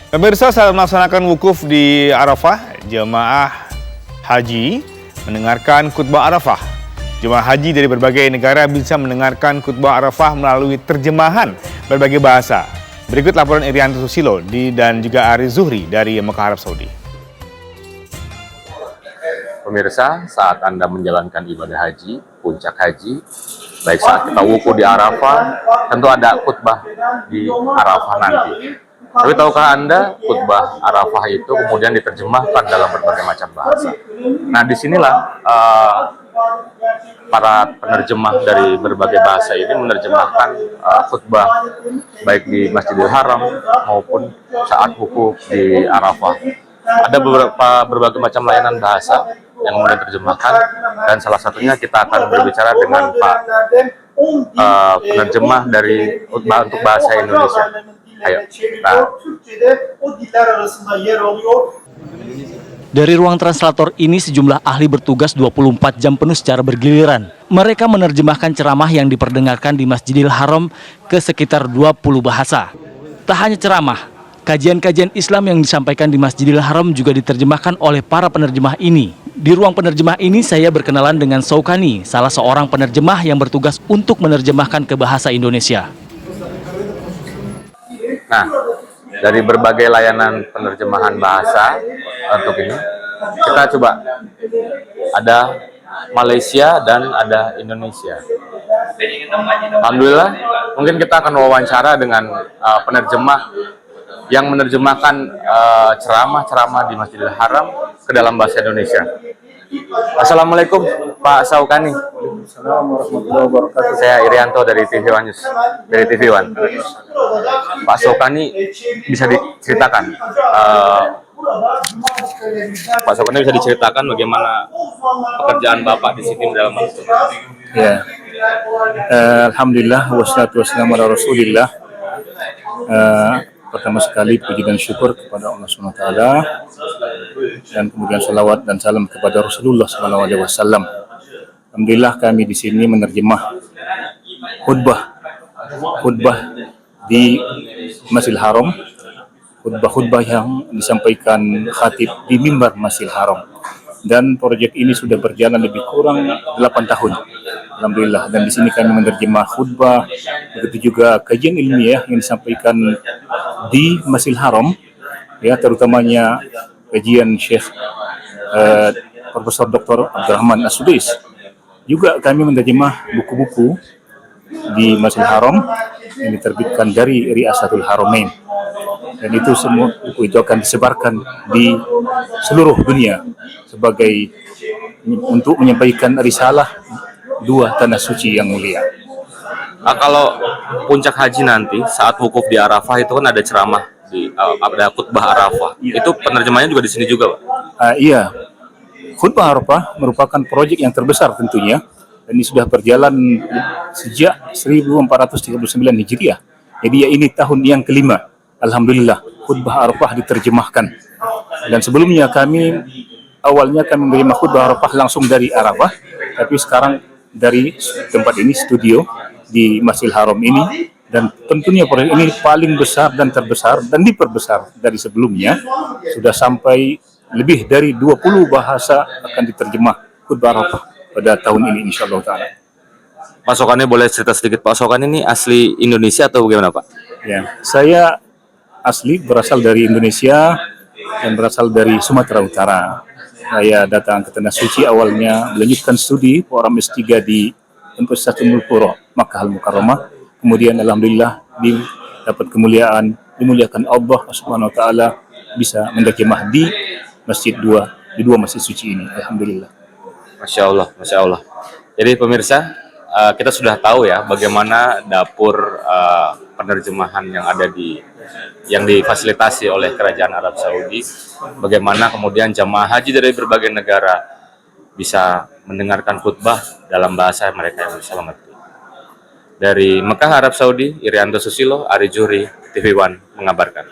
Pemirsa, saat melaksanakan wukuf di Arafah, jemaah haji mendengarkan khutbah Arafah. Jemaah haji dari berbagai negara bisa mendengarkan khutbah Arafah melalui terjemahan berbagai bahasa. Berikut laporan Irianto Susilo dan juga Ari Zuhri dari Mekah, Arab Saudi. Pemirsa, saat Anda menjalankan ibadah haji, puncak haji, baik saat kita wukuf di Arafah, tentu ada khutbah di Arafah nanti. Tapi tahukah Anda, khutbah Arafah itu kemudian diterjemahkan dalam berbagai macam bahasa. Nah, disinilah para penerjemah dari berbagai bahasa ini menerjemahkan khutbah baik di Masjidil Haram maupun saat wukuf di Arafah. Ada berbagai macam layanan bahasa yang kemudian terjemahkan, dan salah satunya kita akan berbicara dengan Pak penerjemah dari khutbah untuk bahasa Indonesia. Ayo, Dari ruang translator ini sejumlah ahli bertugas 24 jam penuh secara bergiliran. Mereka menerjemahkan ceramah yang diperdengarkan di Masjidil Haram ke sekitar 20 bahasa. Tak hanya ceramah, kajian-kajian Islam yang disampaikan di Masjidil Haram juga diterjemahkan oleh para penerjemah ini. Di ruang penerjemah ini saya berkenalan dengan Saukani, salah seorang penerjemah yang bertugas untuk menerjemahkan ke bahasa Indonesia. Nah, dari berbagai layanan penerjemahan bahasa untuk ini, kita coba ada Malaysia dan ada Indonesia. Alhamdulillah, mungkin kita akan wawancara dengan penerjemah yang menerjemahkan ceramah-ceramah di Masjidil Haram ke dalam bahasa Indonesia. Assalamualaikum Pak Saukani. Assalamualaikum warahmatullahi wabarakatuh. Saya Irianto dari TV One News, dari TV One. Pak Saukani, bisa diceritakan Pak Saukani bisa diceritakan bagaimana pekerjaan Bapak di sini dalam hal itu? Ya, alhamdulillah wassalatu wassalamu ala Rasulillah. Pertama sekali puji dan syukur kepada Allah SWT, dan kemudian salawat dan salam kepada Rasulullah SAW. Alhamdulillah kami di sini menerjemah khutbah di Masjidil Haram, khutbah yang disampaikan khatib di mimbar Masjidil Haram. Dan proyek ini sudah berjalan lebih kurang 8 tahun. Alhamdulillah, dan di sini kami menerjemah khutbah, begitu juga kajian ilmiah yang disampaikan di Masjidil Haram, ya, terutamanya kajian Syekh Profesor Dr. Abdurrahman As-Sudais. Juga kami menerjemah buku-buku di Masjidil Haram yang diterbitkan dari Riasatul Haramain, dan itu semua buku itu akan disebarkan di seluruh dunia sebagai untuk menyampaikan risalah dua tanah suci yang mulia. Kalau puncak haji nanti saat wukuf di Arafah itu kan ada ceramah di ada khutbah Arafah. Itu penerjemahnya juga di sini juga, Pak? Iya, khutbah Arafah merupakan proyek yang terbesar tentunya, dan ini sudah berjalan sejak 1439 Hijriah. Jadi ya ini tahun yang kelima. Alhamdulillah khutbah Arafah diterjemahkan. Dan sebelumnya awalnya kami menerima khutbah Arafah langsung dari Arafah, tapi sekarang dari tempat ini, studio di Masjidil Haram ini, dan tentunya proyek ini paling besar dan terbesar dan diperbesar dari sebelumnya. Sudah sampai lebih dari 20 bahasa akan diterjemah khutbah Arafah pada tahun ini insyaallah taala. Pak Saukani boleh cerita sedikit, Pak Saukani ini asli Indonesia atau bagaimana, Pak? Ya, saya asli berasal dari Indonesia dan berasal dari Sumatera Utara. Saya datang ke Tanah Suci awalnya melanjutkan studi program S3 di Universitas Ummul Qura, Makkah Al-Mukarramah. Kemudian alhamdulillah dapat dimuliakan Allah Subhanahu wa taala, bisa menerjemah di di dua masjid suci ini. Alhamdulillah. Masya Allah, Masya Allah. Jadi pemirsa, kita sudah tahu ya bagaimana dapur penerjemahan yang difasilitasi oleh Kerajaan Arab Saudi, bagaimana kemudian jamaah haji dari berbagai negara bisa mendengarkan khutbah dalam bahasa mereka yang bisa mengerti. Dari Mekah, Arab Saudi, Irianto Susilo, Ari Zuhri, TV One mengabarkan.